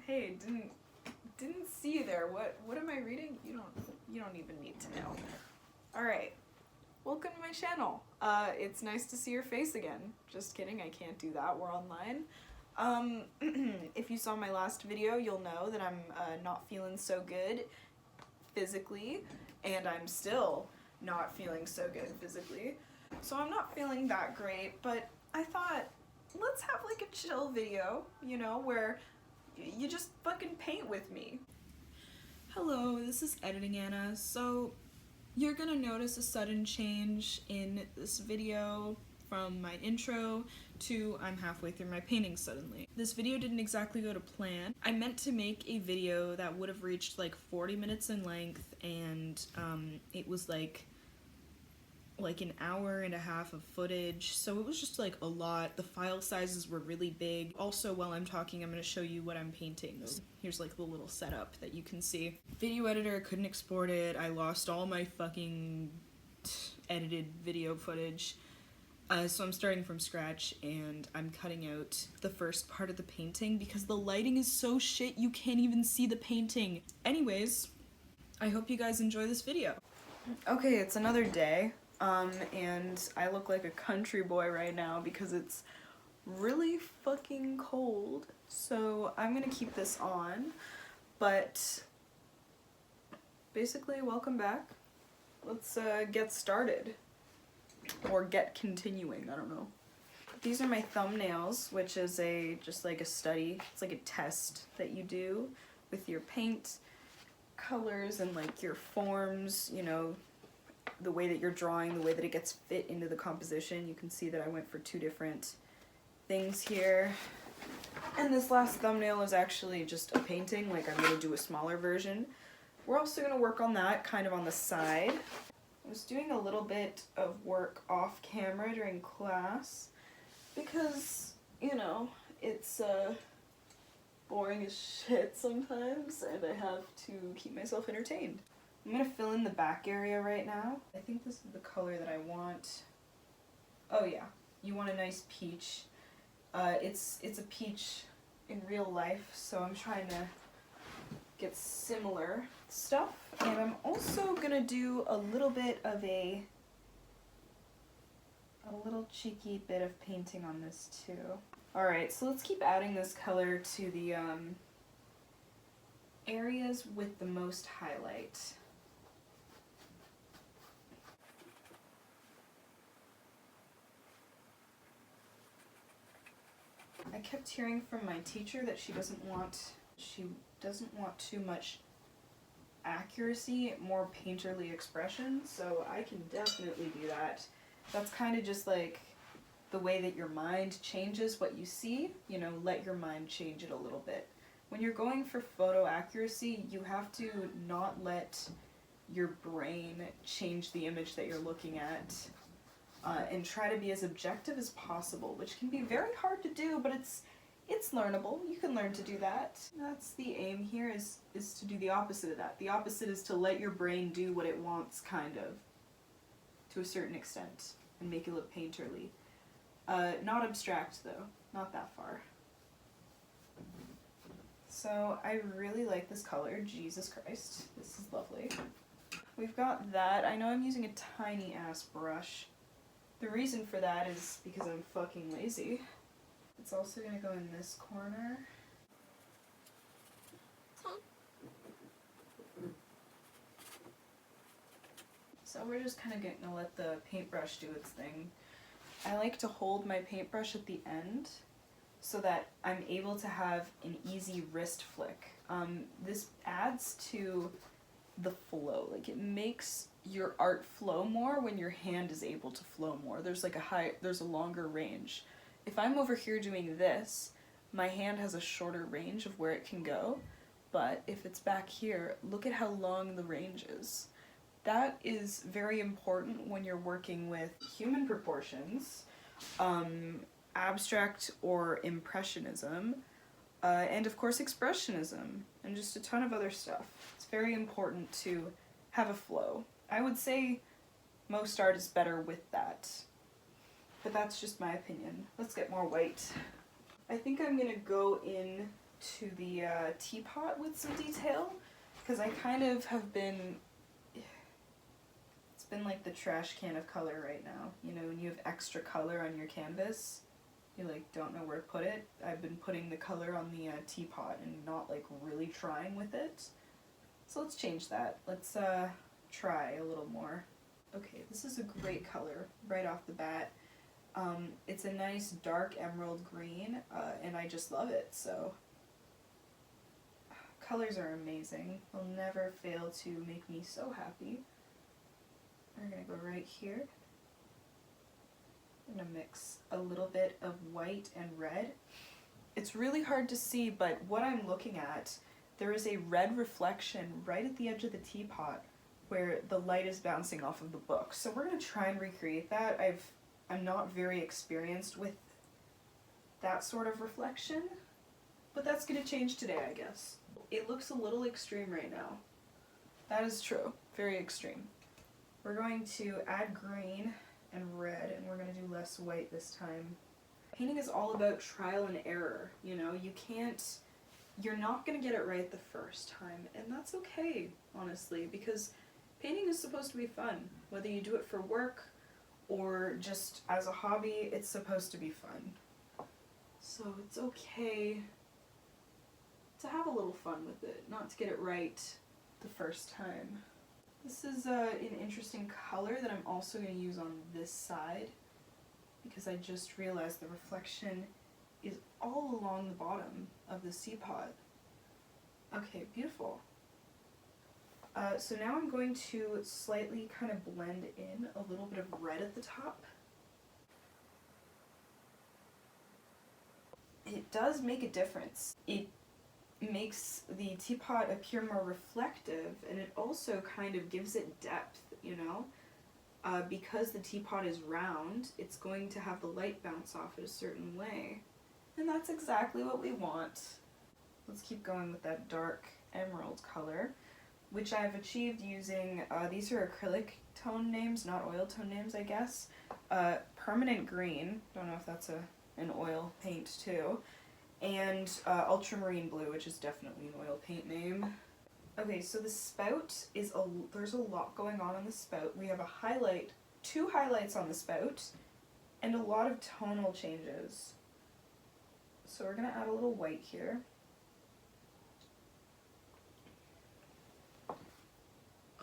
Hey, didn't see you there. What am I reading? You don't even need to know. Alright. Welcome to my channel. It's nice to see your face again. Just kidding, I can't do that, we're online. If you saw my last video, you'll know that I'm not feeling so good physically, and I'm still not feeling so good physically. So I'm not feeling that great, but I thought, let's have like a chill video, you know, where you just fucking paint with me. Hello, this is Editing Anna. So you're gonna notice a sudden change in this video from my intro to I'm halfway through my painting suddenly. This video didn't exactly go to plan. I meant to make a video that would have reached like 40 minutes in length, and it was like an hour and a half of footage, so it was just like a lot. The file sizes were really big. Also, while I'm talking, I'm going to show you what I'm painting. Here's like the little setup that you can see. Video editor couldn't export it. I lost all my fucking edited video footage. So I'm starting from scratch, and I'm cutting out the first part of the painting because the lighting is so shit you can't even see the painting. Anyways, I hope you guys enjoy this video. Okay, it's another day. And I look like a country boy right now because it's really fucking cold, so I'm gonna keep this on, but basically, welcome back. Let's get started, or get continuing, I don't know. These are my thumbnails, which is just like a study. It's like a test that you do with your paint colors and like your forms, you know, the way that you're drawing, the way that it gets fit into the composition. You can see that I went for two different things here. And this last thumbnail is actually just a painting, like I'm going to do a smaller version. We're also going to work on that kind of on the side. I was doing a little bit of work off camera during class because, you know, it's boring as shit sometimes, and I have to keep myself entertained. I'm gonna fill in the back area right now. I think this is the color that I want. Oh yeah, you want a nice peach. It's a peach in real life, so I'm trying to get similar stuff. And I'm also gonna do a little bit of a little cheeky bit of painting on this too. Alright, so let's keep adding this color to the areas with the most highlight. I kept hearing from my teacher that she doesn't want too much accuracy, more painterly expression, so I can definitely do that. That's kind of just like the way that your mind changes what you see, you know, let your mind change it a little bit. When you're going for photo accuracy, you have to not let your brain change the image that you're looking at. And try to be as objective as possible, which can be very hard to do, but it's learnable. You can learn to do that. That's the aim here, is to do the opposite of that. The opposite is to let your brain do what it wants, kind of, to a certain extent, and make it look painterly. Not abstract, though. Not that far. So I really like this color. Jesus Christ. This is lovely. We've got that. I know I'm using a tiny ass brush. The reason for that is because I'm fucking lazy. It's also gonna go in this corner. So we're just kind of gonna let the paintbrush do its thing. I like to hold my paintbrush at the end so that I'm able to have an easy wrist flick. This adds to the flow. Like, it makes your art flow more when your hand is able to flow more. There's a longer range. If I'm over here doing this, my hand has a shorter range of where it can go, but if it's back here, look at how long the range is. That is very important when you're working with human proportions, abstract or impressionism, and of course expressionism, and just a ton of other stuff. It's very important to have a flow. I would say most art is better with that, but that's just my opinion. Let's get more white. I think I'm gonna go in to the teapot with some detail, because I kind of have been, it's been like the trash can of color right now. You know, when you have extra color on your canvas, you like don't know where to put it. I've been putting the color on the teapot and not like really trying with it. So let's change that. Let's try a little more. Okay, this is a great color right off the bat. It's a nice dark emerald green, and I just love it, so. Colors are amazing. They'll never fail to make me so happy. We're gonna go right here. I'm gonna mix a little bit of white and red. It's really hard to see, but what I'm looking at, there is a red reflection right at the edge of the teapot where the light is bouncing off of the book. So we're gonna try and recreate that. I'm not very experienced with that sort of reflection, but that's gonna change today, I guess. It looks a little extreme right now. That is true, very extreme. We're going to add green and red, and we're gonna do less white this time. Painting is all about trial and error, you know? You're not gonna get it right the first time, and that's okay, honestly, because painting is supposed to be fun. Whether you do it for work or just as a hobby, it's supposed to be fun. So it's okay to have a little fun with it, not to get it right the first time. This is an interesting color that I'm also going to use on this side, because I just realized the reflection is all along the bottom of the teapot. Okay, beautiful. So now I'm going to slightly kind of blend in a little bit of red at the top. It does make a difference. It makes the teapot appear more reflective, and it also kind of gives it depth, you know? Because the teapot is round, it's going to have the light bounce off it a certain way. And that's exactly what we want. Let's keep going with that dark emerald color, which I've achieved using, these are acrylic tone names, not oil tone names, I guess. Permanent green, don't know if that's an oil paint too, and ultramarine blue, which is definitely an oil paint name. Okay, so the spout is there's a lot going on in the spout. We have two highlights on the spout, and a lot of tonal changes. So we're gonna add a little white here.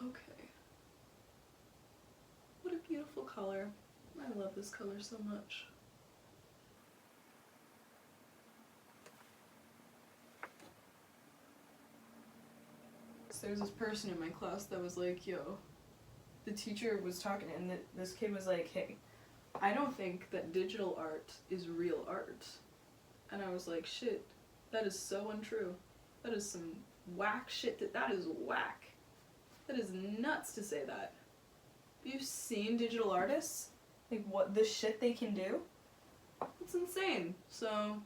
Okay. What a beautiful color. I love this color so much. So there's this person in my class that was like, yo, the teacher was talking, and this kid was like, hey, I don't think that digital art is real art. And I was like, shit, that is so untrue. That is some whack shit. That is whack. That is nuts to say that. Have you seen digital artists? Like, what the shit they can do? It's insane. So,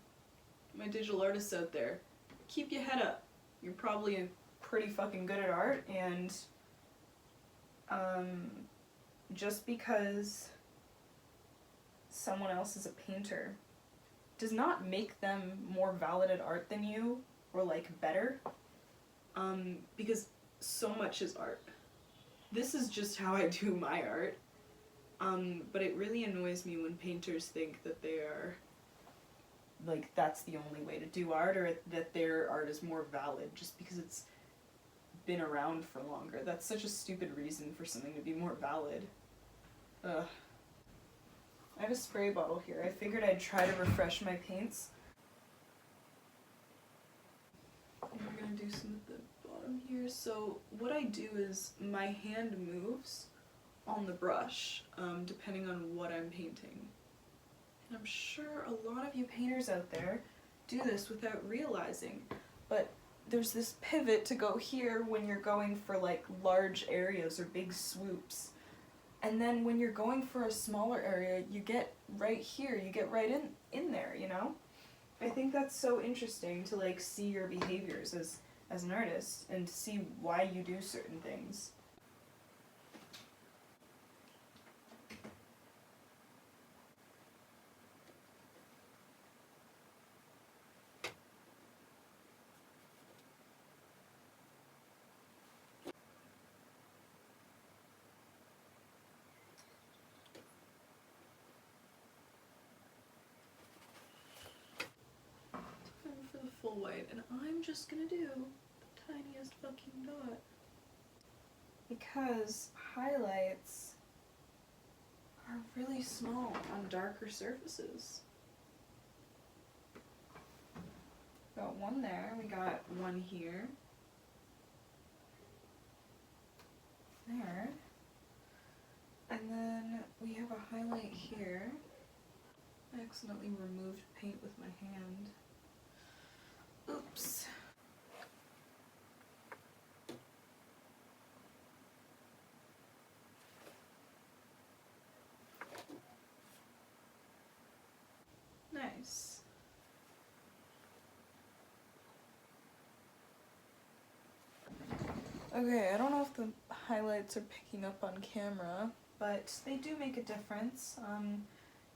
my digital artists out there, keep your head up. You're probably pretty fucking good at art, and just because someone else is a painter does not make them more valid at art than you, or like better, because so much is art. This is just how I do my art, but it really annoys me when painters think that they are, like, that's the only way to do art, or that their art is more valid just because it's been around for longer. That's such a stupid reason for something to be more valid. Ugh. I have a spray bottle here. I figured I'd try to refresh my paints. And we're gonna do some at the bottom here. So what I do is my hand moves on the brush, depending on what I'm painting. And I'm sure a lot of you painters out there do this without realizing, but there's this pivot to go here when you're going for like large areas or big swoops. And then when you're going for a smaller area, you get right here, you get right in there, you know? I think that's so interesting to like see your behaviors as an artist and to see why you do certain things. white, and I'm just gonna do the tiniest fucking dot. Because highlights are really small on darker surfaces. Got one there, we got one here. There. And then we have a highlight here. I accidentally removed paint with my hand. Oops. Nice. Okay, I don't know if the highlights are picking up on camera, but they do make a difference.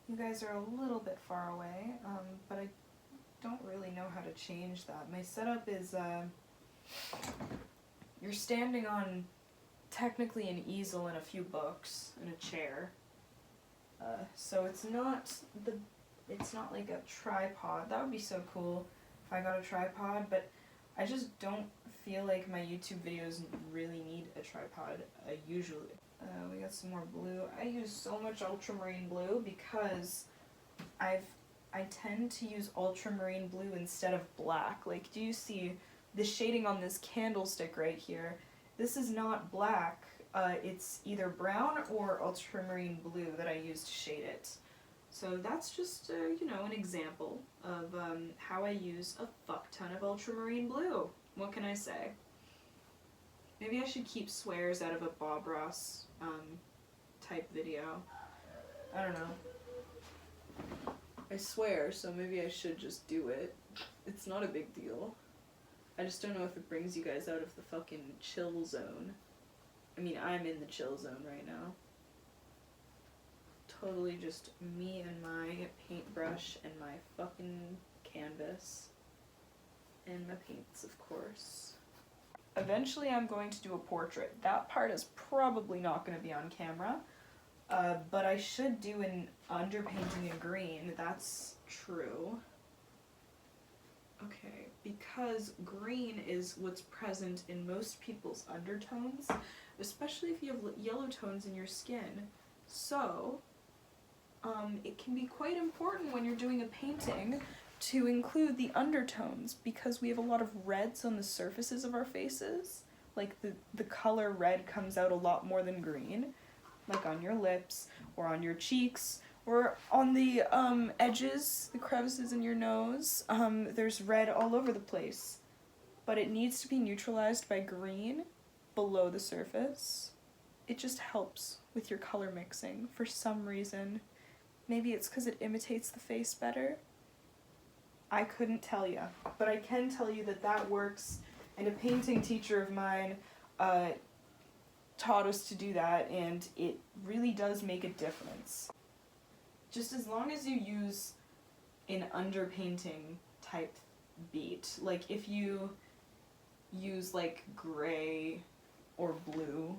You guys are a little bit far away, but I don't really know how to change that. My setup is, you're standing on technically an easel and a few books and a chair. So it's not like a tripod. That would be so cool if I got a tripod, but I just don't feel like my YouTube videos really need a tripod, usually. We got some more blue. I use so much ultramarine blue because I tend to use ultramarine blue instead of black. Like, do you see the shading on this candlestick right here? This is not black. It's either brown or ultramarine blue that I use to shade it. So that's just, you know, an example of how I use a fuck ton of ultramarine blue. What can I say? Maybe I should keep swears out of a Bob Ross type video. I don't know. I swear, so maybe I should just do it. It's not a big deal. I just don't know if it brings you guys out of the fucking chill zone. I mean, I'm in the chill zone right now. Totally just me and my paintbrush and my fucking canvas. And my paints, of course. Eventually I'm going to do a portrait. That part is probably not going to be on camera, but I should do an underpainting in green. That's true. Okay, because green is what's present in most people's undertones, especially if you have yellow tones in your skin. So, it can be quite important when you're doing a painting to include the undertones, because we have a lot of reds on the surfaces of our faces. Like the color red comes out a lot more than green, like on your lips or on your cheeks or on the edges, the crevices in your nose. There's red all over the place, but it needs to be neutralized by green below the surface. It just helps with your color mixing for some reason. Maybe it's because it imitates the face better. I couldn't tell you, but I can tell you that that works, and a painting teacher of mine taught us to do that, and it really does make a difference. Just as long as you use an underpainting type beat, like if you use like gray or blue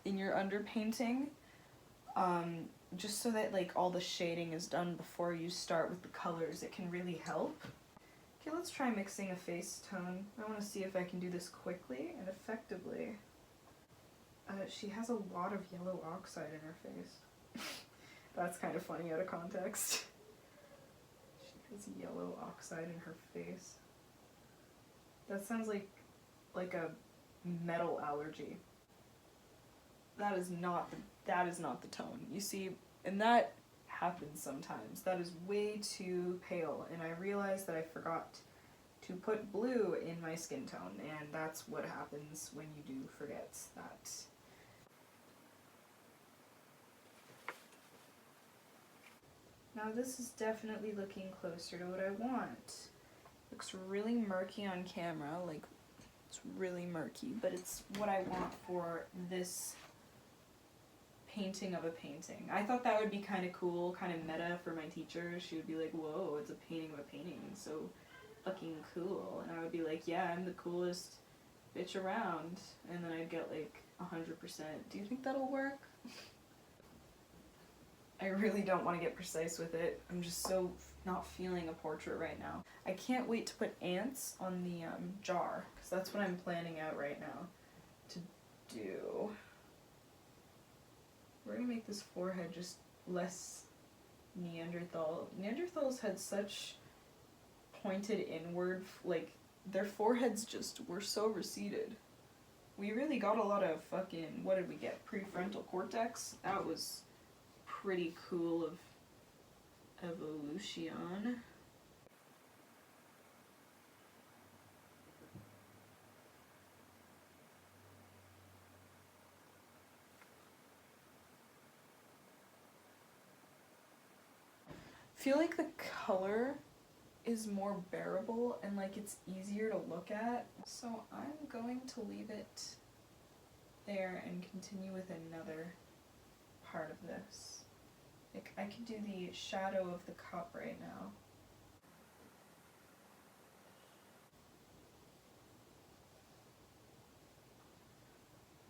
in your underpainting, just so that like all the shading is done before you start with the colors, it can really help. Okay, let's try mixing a face tone. I want to see if I can do this quickly and effectively. She has a lot of yellow oxide in her face. That's kind of funny out of context. She has yellow oxide in her face. That sounds like a metal allergy. That is not the tone. You see, and that happens sometimes. That is way too pale, and I realized that I forgot to put blue in my skin tone, and that's what happens when you do forget that. Now this is definitely looking closer to what I want. Looks really murky on camera, like it's really murky, but it's what I want for this painting of a painting. I thought that would be kind of cool, kind of meta for my teacher. She would be like, whoa, it's a painting of a painting, so fucking cool. And I would be like, yeah, I'm the coolest bitch around. And then I'd get like 100%. Do you think that'll work? I really don't want to get precise with it. I'm just so not feeling a portrait right now. I can't wait to put ants on the jar, because that's what I'm planning out right now to do. We're gonna make this forehead just less Neanderthal. Neanderthals had such pointed inward, like, their foreheads just were so receded. We really got a lot of fucking, what did we get, prefrontal cortex? That was pretty cool of evolution. I feel like the color is more bearable and like it's easier to look at. So I'm going to leave it there and continue with another part of this. Like I could do the shadow of the cup right now.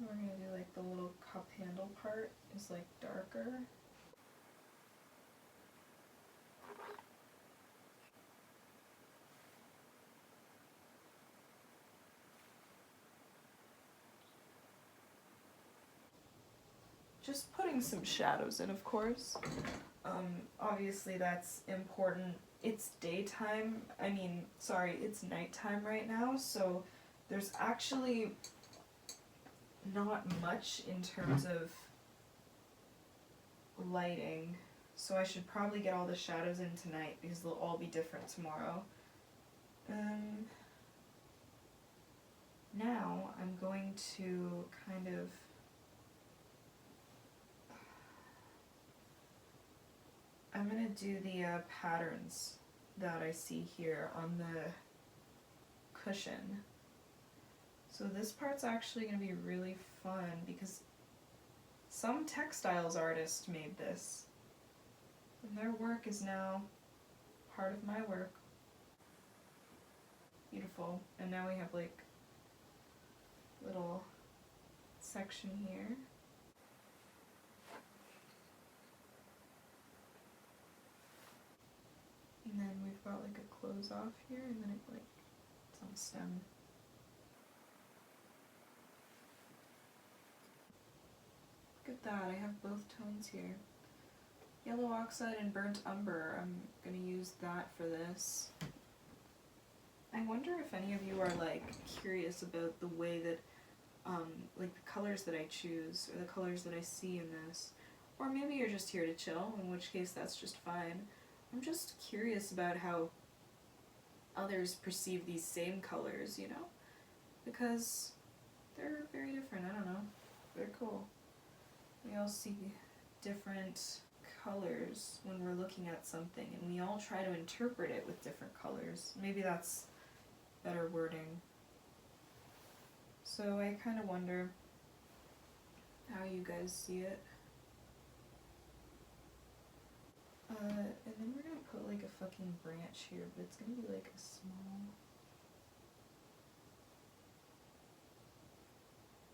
We're gonna do like the little cup handle part is like darker. Just putting some shadows in, of course. Obviously that's important. It's daytime, it's nighttime right now, so there's actually not much in terms of lighting, so I should probably get all the shadows in tonight because they'll all be different tomorrow. Now I'm going to kind of I'm gonna do the patterns that I see here on the cushion. So this part's actually gonna be really fun because some textiles artist made this, and their work is now part of my work. Beautiful. And now we have like little section here. And then we've got like a close off here, and then it like it's on a stem. Look at that, I have both tones here. Yellow oxide and burnt umber. I'm gonna use that for this. I wonder if any of you are like curious about the way that like the colors that I choose or the colors that I see in this. Or maybe you're just here to chill, in which case that's just fine. I'm just curious about how others perceive these same colors, you know? Because they're very different, I don't know. They're cool. We all see different colors when we're looking at something, and we all try to interpret it with different colors. Maybe that's better wording. So I kind of wonder how you guys see it. And then we're gonna put like a fucking branch here, but it's gonna be like a small...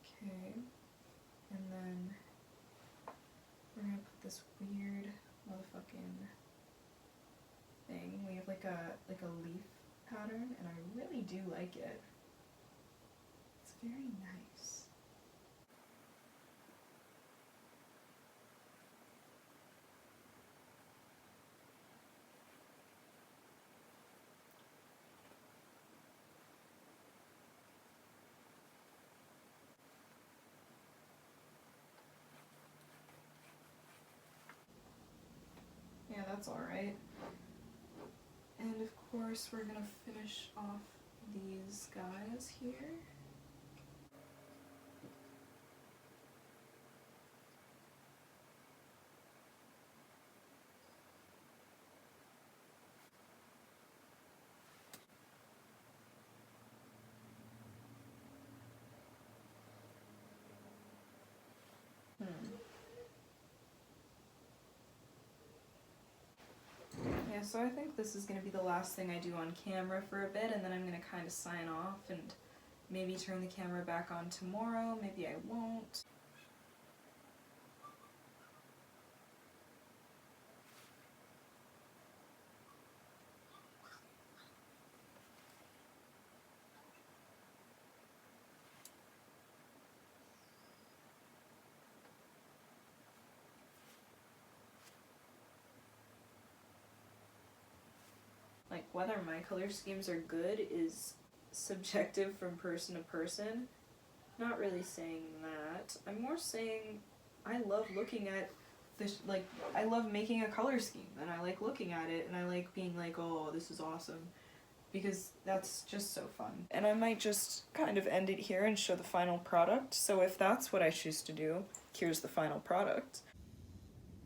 Okay. And then we're gonna put this weird motherfucking thing. We have like a leaf pattern, and I really do like it. It's very nice. Yeah, that's alright. And of course we're gonna finish off these guys here. Yeah, so I think this is going to be the last thing I do on camera for a bit, and then I'm going to kind of sign off and maybe turn the camera back on tomorrow, maybe I won't. whether my color schemes are good is subjective from person to person. Not really saying that. I'm more saying I love looking at this, like, I love making a color scheme, and I like looking at it, and I like being like, oh, this is awesome, because that's just so fun. And I might just kind of end it here and show the final product, so if that's what I choose to do, here's the final product.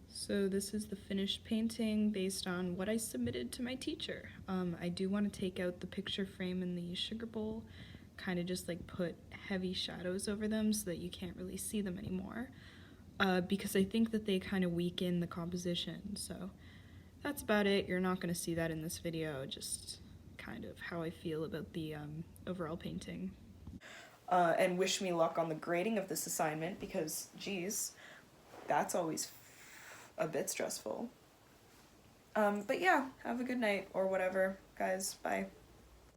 So this is the finished painting based on what I submitted to my teacher. I do want to take out the picture frame and the sugar bowl, kind of just like put heavy shadows over them so that you can't really see them anymore, because I think that they kind of weaken the composition. So that's about it. You're not going to see that in this video, just kind of how I feel about the overall painting. And wish me luck on the grading of this assignment, because geez, that's always a bit stressful. But yeah, have a good night or whatever, guys. Bye.